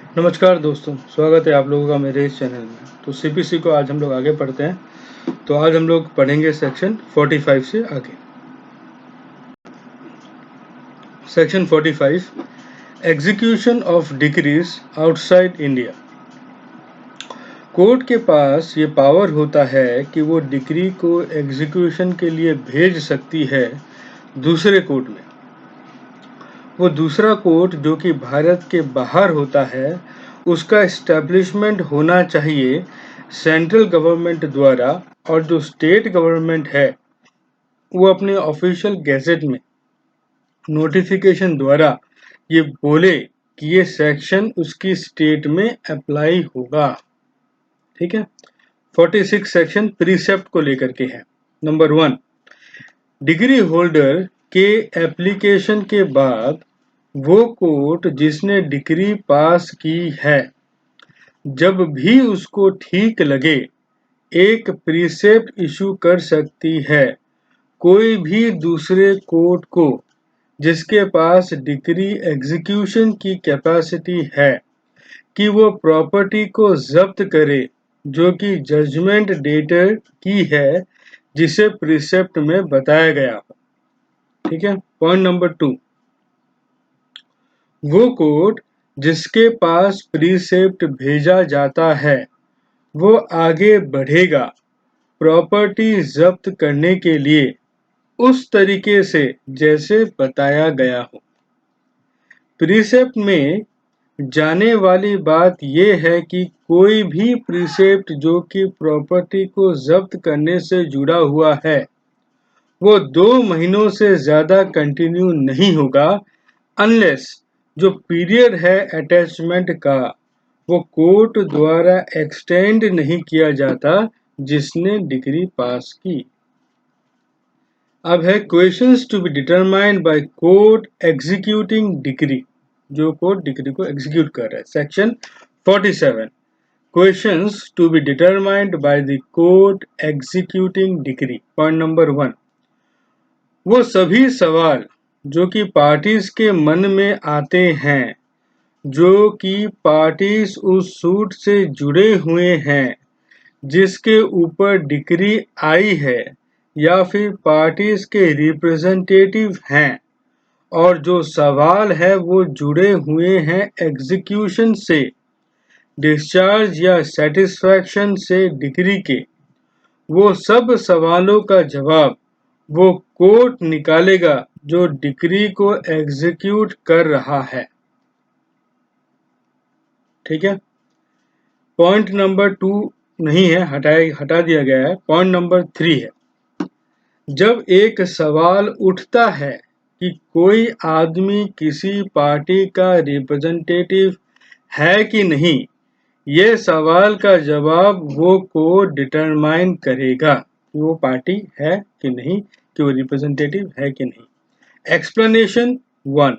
नमस्कार दोस्तों, स्वागत है आप लोगों का मेरे इस चैनल में। तो सीपीसी को आज हम लोग आगे पढ़ते हैं। तो आज हम लोग पढ़ेंगे सेक्शन 45 से आगे। Section 45 execution of decrease outside India. Court के पास ये पावर होता है कि वो डिक्री को एग्जीक्यूशन के लिए भेज सकती है दूसरे कोर्ट में। वो दूसरा कोर्ट जो कि भारत के बाहर होता है, उसका एस्टेब्लिशमेंट होना चाहिए सेंट्रल गवर्नमेंट द्वारा, और जो स्टेट गवर्नमेंट है वो अपने ऑफिशियल गैजेट में नोटिफिकेशन द्वारा ये बोले कि ये सेक्शन उसकी स्टेट में अप्लाई होगा। ठीक है। 46 सेक्शन प्रीसेप्ट को लेकर के है। नंबर 1, डिग्री होल्डर के एप्लीकेशन के बाद वो कोर्ट जिसने डिग्री पास की है, जब भी उसको ठीक लगे, एक प्रीसेप्ट इशू कर सकती है कोई भी दूसरे कोर्ट को जिसके पास डिग्री एग्जीक्यूशन की कैपेसिटी है कि वो प्रॉपर्टी को जब्त करे जो कि जजमेंट डेटर की है, जिसे प्रीसेप्ट में बताया गया हो। ठीक है। पॉइंट नंबर 2, वो कोर्ट जिसके पास प्रीसेप्ट भेजा जाता है वो आगे बढ़ेगा प्रॉपर्टी जब्त करने के लिए उस तरीके से जैसे बताया गया हो। प्रीसेप्ट में जाने वाली बात यह है कि कोई भी प्रीसेप्ट जो कि प्रॉपर्टी को जब्त करने से जुड़ा हुआ है वो 2 महीनों से ज्यादा कंटिन्यू नहीं होगा, अनलेस जो पीरियड है अटैचमेंट का वो कोर्ट द्वारा एक्सटेंड नहीं किया जाता जिसने डिग्री पास की। अब है questions to be determined by court executing decree, जो कोर्ट डिग्री को एग्जीक्यूट कर रहा है। Section 47 questions to be determined by the court executing decree. Point number 1, वो सभी सवाल जो कि पार्टीज के मन में आते हैं जो कि पार्टीज उस सूट से जुड़े हुए हैं जिसके ऊपर डिक्री आई है, या फिर पार्टीज के रिप्रेजेंटेटिव हैं, और जो सवाल है वो जुड़े हुए हैं एग्जीक्यूशन से, डिस्चार्ज या सेटिस्फैक्शन से डिक्री के, वो सब सवालों का जवाब वो कोर्ट निकालेगा जो डिक्री को एग्जीक्यूट कर रहा है। ठीक है। पॉइंट नंबर 2 नहीं है, हटा दिया गया है। पॉइंट नंबर 3 है, जब एक सवाल उठता है कि कोई आदमी किसी पार्टी का रिप्रेजेंटेटिव है कि नहीं, ये सवाल का जवाब वो कोर्ट डिटरमाइन करेगा कि वो पार्टी है कि नहीं, कि वो रिप्रेजेंटेटिव है कि नहीं। एक्सप्लेनेशन 1,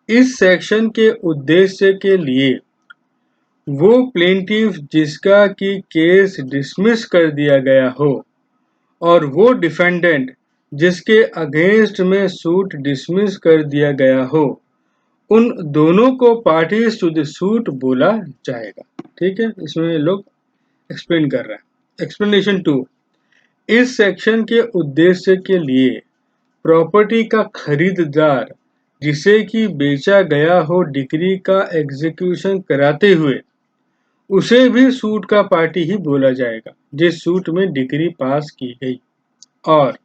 इस सेक्शन के उद्देश्य के लिए वो प्लेंटिफ जिसका कि केस डिसमिस कर दिया गया हो और वो डिफेंडेंट जिसके अगेंस्ट में सूट डिसमिस कर दिया गया हो, उन दोनों को पार्टीज टू द सूट बोला जाएगा। ठीक है। इसमें लोग एक्सप्लेन कर रहा है। एक्सप्लेनेशन 2, इस सेक्शन के उद्देश्य के लिए प्रॉपर्टी का खरीदार जिसे कि बेचा गया हो डिक्री का एग्जीक्यूशन कराते हुए, उसे भी सूट का पार्टी ही बोला जाएगा जिस सूट में डिक्री पास की गई। और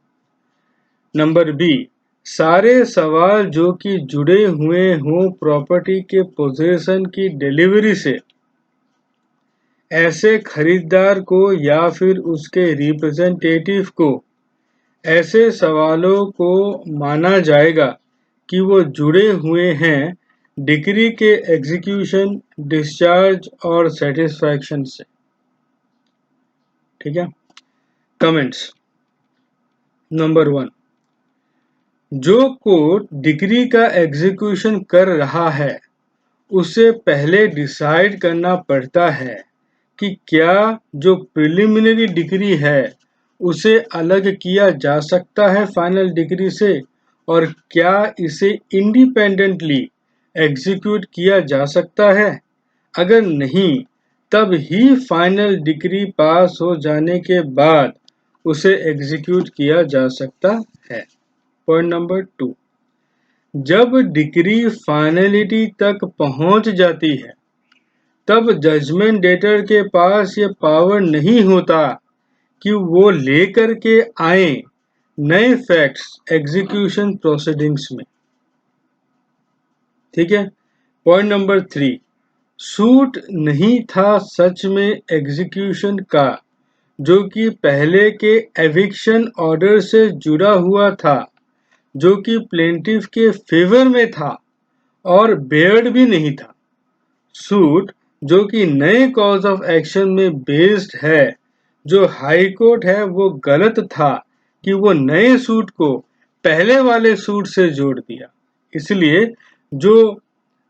नंबर बी, सारे सवाल जो कि जुड़े हुए हों प्रॉपर्टी के पोजेशन की डिलीवरी से, ऐसे खरीदार को या फिर उसके रिप्रेजेंटेटिव को ऐसे सवालों को माना जाएगा कि वो जुड़े हुए हैं डिक्री के एग्जीक्यूशन, डिस्चार्ज और सेटिस्फैक्शन से। ठीक है। कमेंट्स। नंबर 1, जो कोर्ट डिक्री का एग्जीक्यूशन कर रहा है उसे पहले डिसाइड करना पड़ता है कि क्या जो प्रिलिमिनरी डिग्री है उसे अलग किया जा सकता है फाइनल डिग्री से, और क्या इसे इंडिपेंडेंटली एग्जीक्यूट किया जा सकता है। अगर नहीं, तब ही फाइनल डिक्री पास हो जाने के बाद उसे एग्जीक्यूट किया जा सकता है। पॉइंट नंबर 2, जब डिक्री फाइनलिटी तक पहुंच जाती है तब जजमेंट डेटर के पास ये पावर नहीं होता कि वो लेकर के आए नए फैक्ट्स एग्जीक्यूशन प्रोसीडिंग्स में। ठीक है। पॉइंट नंबर 3, सूट नहीं था सच में एग्जीक्यूशन का, जो कि पहले के एविक्शन ऑर्डर से जुड़ा हुआ था, जो कि प्लेंटिफ के फेवर में था और बेयर्ड भी नहीं था। सूट जो कि नए कॉज ऑफ एक्शन में बेस्ड है, जो हाई कोर्ट है, वो गलत था कि वो नए सूट को पहले वाले सूट से जोड़ दिया। इसलिए जो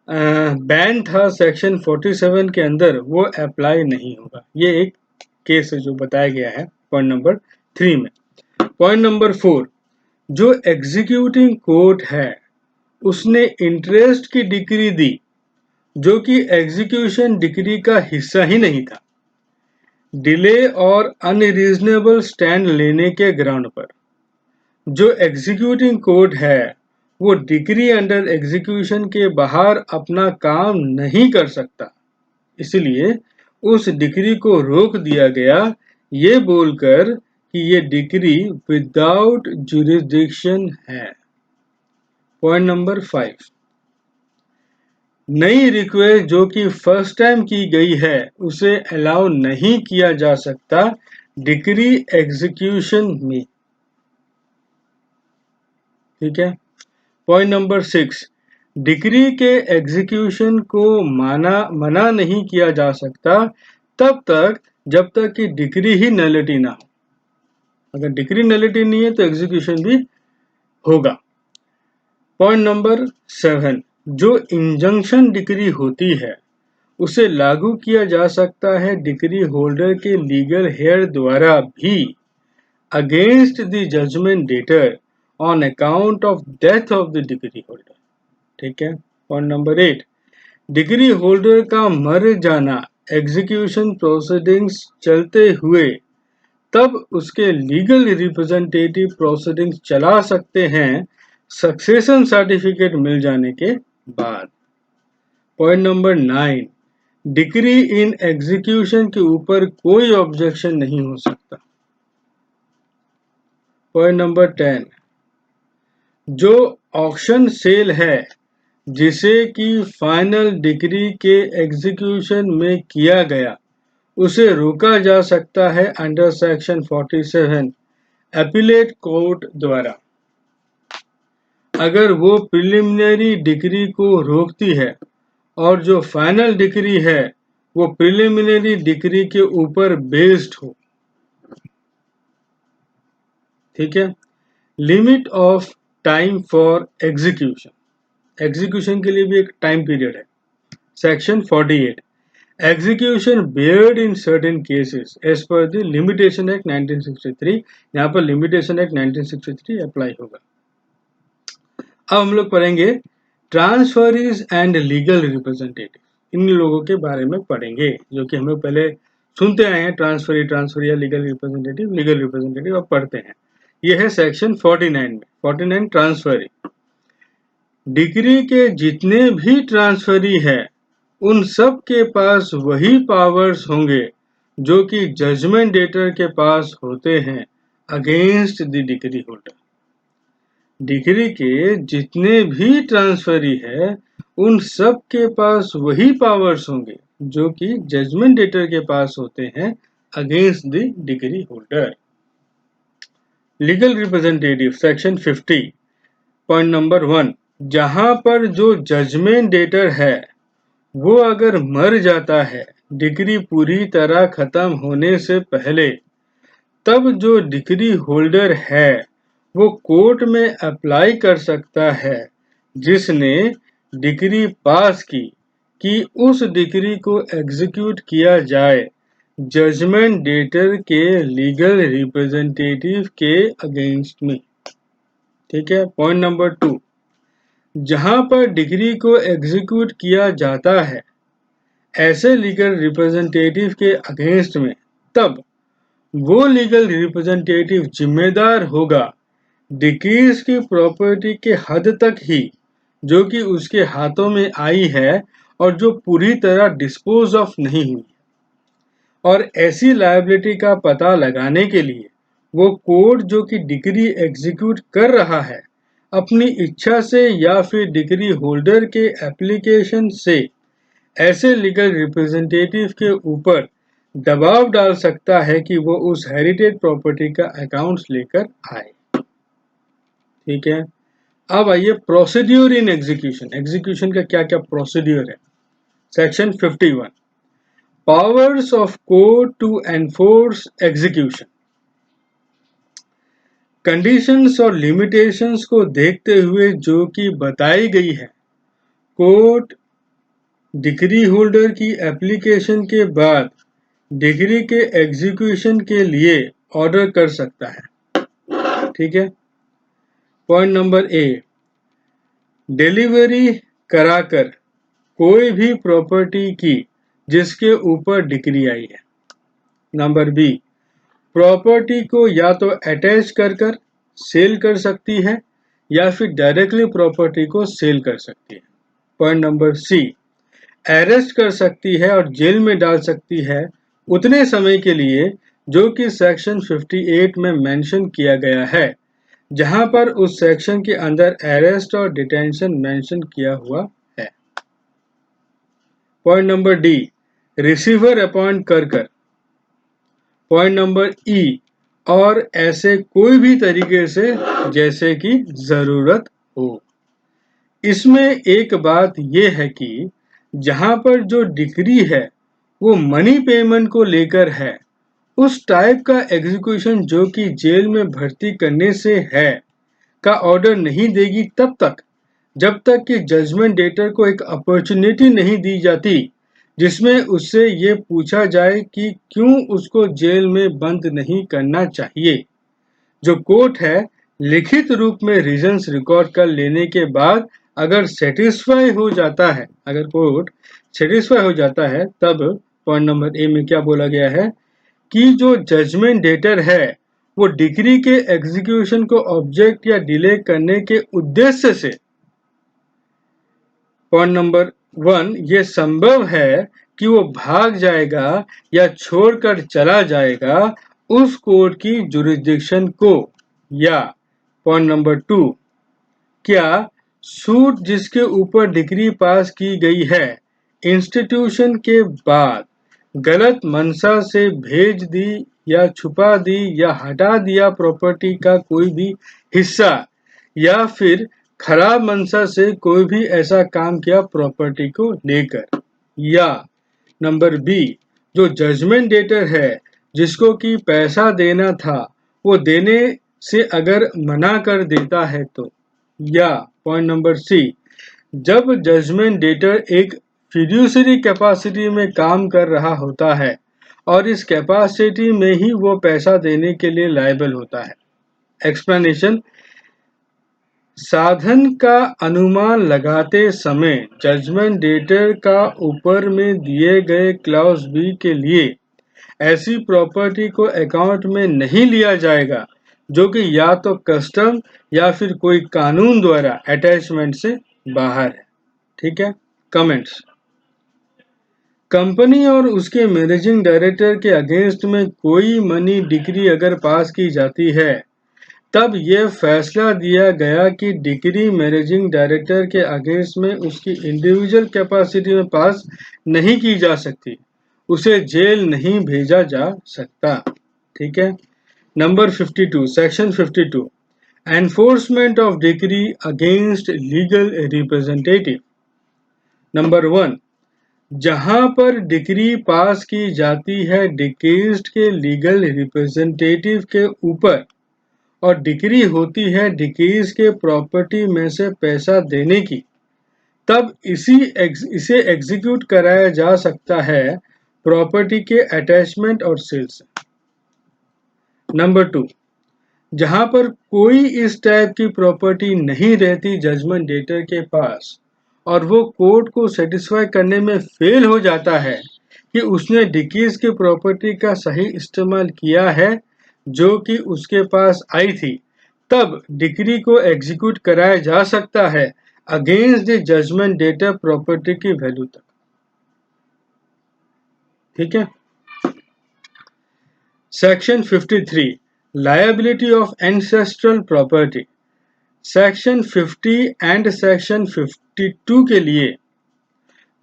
बैन था सेक्शन 47 के अंदर वो अप्लाई नहीं होगा। ये एक केस है जो बताया गया है पॉइंट नंबर 3 में। पॉइंट नंबर 4, जो एग्जीक्यूटिंग कोर्ट है उसने इंटरेस्ट की डिक्री दी जो कि एग्जीक्यूशन डिक्री का हिस्सा ही नहीं था, डिले और अनरीजनेबल स्टैंड लेने के ग्राउंड पर। जो एग्जीक्यूटिंग कोर्ट है वो डिक्री अंडर एग्जीक्यूशन के बाहर अपना काम नहीं कर सकता, इसलिए उस डिक्री को रोक दिया गया ये बोलकर कि ये डिक्री विदाउट जुरिस्डिक्शन है। पॉइंट नंबर 5, नई रिक्वेस्ट जो कि फर्स्ट टाइम की गई है उसे अलाउ नहीं किया जा सकता डिक्री एग्जीक्यूशन में। ठीक है। पॉइंट नंबर 6, डिक्री के एग्जीक्यूशन को मना नहीं किया जा सकता तब तक जब तक कि डिक्री ही नलिटी ना हो। अगर डिक्री नलिटी नहीं है तो एग्जीक्यूशन भी होगा। पॉइंट नंबर 7, जो इंजंक्शन डिक्री होती है उसे लागू किया जा सकता है डिक्री होल्डर के लीगल हेयर द्वारा भी against the judgment debtor on account of death of the decree holder. ठीक है। पॉइंट नंबर 8, डिक्री होल्डर का मर जाना एग्जीक्यूशन प्रोसीडिंग्स चलते हुए तब उसके लीगल रिप्रेजेंटेटिव प्रोसीडिंग्स चला सकते हैं सक्सेशन सर्टिफिकेट मिल जाने के बाद। Point number 9, decree in execution के ऊपर कोई ऑब्जेक्शन नहीं हो सकता। पॉइंट नंबर 10, जो ऑक्शन सेल है जिसे कि फाइनल डिक्री के एग्जीक्यूशन में किया गया उसे रोका जा सकता है अंडर सेक्शन 47 अपीलेट कोर्ट द्वारा। अगर वो प्रिलिमिनरी डिक्री को रोकती है और जो फाइनल डिक्री है वो प्रिलिमिनरी डिक्री के ऊपर बेस्ड हो। ठीक है। Limit of time for execution, execution के लिए भी एक टाइम पीरियड है। Section 48, execution barred in certain cases as per the limitation act 1963। यहाँ पर लिमिटेशन एक्ट 1963 अप्लाई होगा। अब हम लोग पढ़ेंगे ट्रांसफरीज एंड लीगल रिप्रेजेंटेटिव, इन लोगों के बारे में पढ़ेंगे जो कि हम लोग पहले सुनते आए हैं, ट्रांसफर या लीगल रिप्रेजेंटेटिव अब पढ़ते हैं। यह है सेक्शन 49 में। 49 ट्रांसफरी, डिक्री के जितने भी ट्रांसफरी है उन सब के पास वही पावर्स होंगे जो कि जजमेंट डेटर के पास होते हैं against the decree holder. Decree के जितने भी ट्रांसफरी है उन सब के पास वही पावर्स होंगे जो कि जजमेंट डेटर के पास होते हैं against the decree holder. Legal representative section 50। Point number 1, जहां पर जो जजमेंट डेटर है वो अगर मर जाता है डिक्री पूरी तरह खत्म होने से पहले, तब जो डिक्री होल्डर है वो कोर्ट में अप्लाई कर सकता है जिसने डिक्री पास की कि उस डिक्री को एग्जीक्यूट किया जाए जजमेंट डेटर के लीगल रिप्रेजेंटेटिव के अगेंस्ट में। ठीक है। पॉइंट नंबर 2, जहां पर डिक्री को एग्जीक्यूट किया जाता है ऐसे लीगल रिप्रेजेंटेटिव के अगेंस्ट में, तब वो लीगल रिप्रेजेंटेटिव जिम्मेदार होगा डिक्रीज की प्रॉपर्टी के हद तक ही जो कि उसके हाथों में आई है और जो पूरी तरह डिस्पोज ऑफ नहीं हुई। और ऐसी लायबिलिटी का पता लगाने के लिए वो कोर्ट जो कि डिक्री एग्जीक्यूट कर रहा है अपनी इच्छा से या फिर डिक्री होल्डर के एप्लीकेशन से ऐसे लीगल रिप्रेजेंटेटिव के ऊपर दबाव डाल सकता है कि वो उस हेरिटेज प्रॉपर्टी का अकाउंट्स लेकर आए। ठीक है, अब आइए प्रोसीड्यूर इन एग्जीक्यूशन। एग्जीक्यूशन का क्या क्या प्रोसीड्यूर है। Section 51, powers of court to enforce execution. Conditions और लिमिटेशंस को देखते हुए जो कि बताई गई है, कोर्ट डिक्री होल्डर की एप्लीकेशन के बाद डिक्री के एग्जीक्यूशन के लिए ऑर्डर कर सकता है। ठीक है, पॉइंट नंबर ए, डिलीवरी कराकर कोई भी प्रॉपर्टी की जिसके ऊपर डिक्री आई है। नंबर बी, प्रॉपर्टी को या तो अटैच कर सेल कर सकती है या फिर डायरेक्टली प्रॉपर्टी को सेल कर सकती है। पॉइंट नंबर सी, अरेस्ट कर सकती है और जेल में डाल सकती है उतने समय के लिए जो कि सेक्शन 58 में मेंशन किया गया है, जहां पर उस सेक्शन के अंदर अरेस्ट और डिटेंशन मेंशन किया हुआ है। Point number D, receiver appoint कर। पॉइंट नंबर ई, और ऐसे कोई भी तरीके से जैसे कि जरूरत हो। इसमें एक बात यह है कि जहां पर जो डिक्री है वो मनी पेमेंट को लेकर है, उस टाइप का एग्जीक्यूशन जो कि जेल में भर्ती करने से है का ऑर्डर नहीं देगी तब तक जब तक कि जजमेंट डेटर को एक अपॉर्चुनिटी नहीं दी जाती जिसमें उससे ये पूछा जाए कि क्यों उसको जेल में बंद नहीं करना चाहिए। जो कोर्ट है लिखित रूप में रीजंस रिकॉर्ड कर लेने के बाद अगर सेटिस्फाई हो जाता है, अगर कोर्ट सेटिस्फाई हो जाता है, तब पॉइंट नंबर ए में क्या बोला गया है कि जो जजमेंट डेटर है वो डिक्री के एग्जीक्यूशन को ऑब्जेक्ट या डिले करने के उद्देश्य से, पॉइंट नंबर 1, ये संभव है कि वो भाग जाएगा या छोड़कर चला जाएगा उस कोर्ट की जुरिस्डिक्शन को, या पॉइंट नंबर 2, क्या सूट जिसके ऊपर डिक्री पास की गई है इंस्टीट्यूशन के बाद गलत मंशा से भेज दी या छुपा दी या हटा दिया प्रॉपर्टी का कोई भी हिस्सा, या फिर खराब मंशा से कोई भी ऐसा काम किया प्रॉपर्टी को लेकर, या नंबर बी, जो जजमेंट डेटर है जिसको कि पैसा देना था वो देने से अगर मना कर देता है तो, या पॉइंट नंबर सी, जब जजमेंट डेटर एक फिड्यूसरी कैपेसिटी में काम कर रहा होता है और इस कैपेसिटी में ही वो पैसा देने के लिए लायबल होता है। एक्सप्लेनेशन, साधन का अनुमान लगाते समय जजमेंट डेटर का ऊपर में दिए गए क्लॉज बी के लिए ऐसी प्रॉपर्टी को अकाउंट में नहीं लिया जाएगा जो कि या तो कस्टम या फिर कोई कानून द्वारा अटैचमेंट से बाहर है। ठीक है, कमेंट्स, कंपनी और उसके मैनेजिंग डायरेक्टर के अगेंस्ट में कोई मनी डिक्री अगर पास की जाती है तब यह फैसला दिया गया कि डिक्री मैनेजिंग डायरेक्टर के अगेंस्ट में उसकी इंडिविजुअल कैपेसिटी में पास नहीं की जा सकती, उसे जेल नहीं भेजा जा सकता। ठीक है, number 52, section 52, enforcement of decree against legal representative. Number 1, जहां पर डिक्री पास की जाती है डिक्रीज्ड के लीगल रिप्रेजेंटेटिव के ऊपर और डिक्री होती है डिक्रीज के प्रॉपर्टी में से पैसा देने की, तब इसे एग्जीक्यूट कराया जा सकता है प्रॉपर्टी के अटैचमेंट और सेल से। नंबर 2, जहां पर कोई इस टाइप की प्रॉपर्टी नहीं रहती जजमेंट डेटर के पास और वो कोर्ट को सेटिस्फाई करने में फेल हो जाता है कि उसने डिकीज की प्रॉपर्टी का सही इस्तेमाल किया है जो कि उसके पास आई थी, तब डिक्री को एग्जीक्यूट कराया जा सकता है against the judgment debtor property की वैल्यू तक। ठीक है। Section 53 liability of ancestral property. Section 50 and section 52 के लिए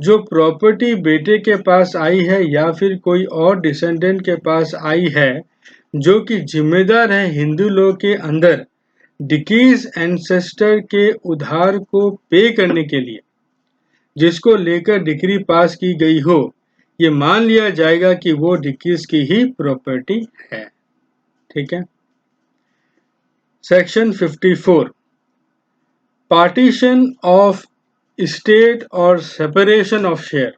जो प्रॉपर्टी बेटे के पास आई है या फिर कोई और डिसेंडेंट के पास आई है जो कि जिम्मेदार है हिंदू लॉ के अंदर डिकीज एंसेस्टर के उधार को पे करने के लिए, जिसको लेकर डिक्री पास की गई हो, ये मान लिया जाएगा कि वो डिकीज की ही प्रॉपर्टी है। ठीक है। सेक्शन 54 पार्टीशन ऑफ स्टेट और सेपरेशन ऑफ शेयर।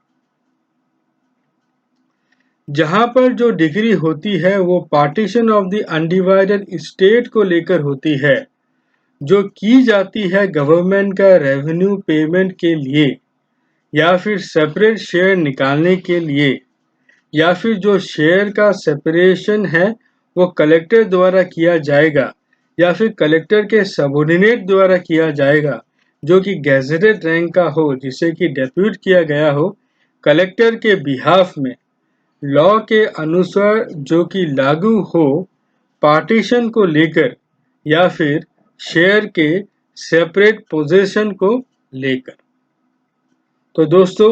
जहां पर जो डिग्री होती है वो partition of the undivided state को लेकर होती है, जो की जाती है गवर्नमेंट का रेवेन्यू पेमेंट के लिए या फिर सेपरेट शेयर निकालने के लिए, या फिर जो शेयर का सेपरेशन है वो कलेक्टर द्वारा किया जाएगा या फिर कलेक्टर के सबऑर्डिनेट द्वारा किया जाएगा जो कि गैजेटेड रैंक का हो, जिसे कि डेप्यूट किया गया हो कलेक्टर के बिहाफ में, लॉ के अनुसार जो कि लागू हो पार्टीशन को लेकर या फिर शेयर के सेपरेट पोजीशन को लेकर। तो दोस्तों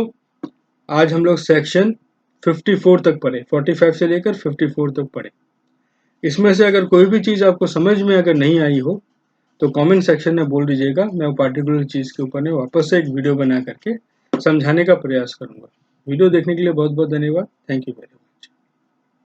आज हम लोग सेक्शन 54 तक पढ़े, 45 से लेकर 54 तक पढ़े। इसमें से अगर कोई भी चीज़ आपको समझ में अगर नहीं आई हो तो कमेंट सेक्शन में बोल दीजिएगा, मैं वो पार्टिकुलर चीज़ के ऊपर वापस से एक वीडियो बना करके समझाने का प्रयास करूँगा। वीडियो देखने के लिए बहुत बहुत धन्यवाद। Thank you very much.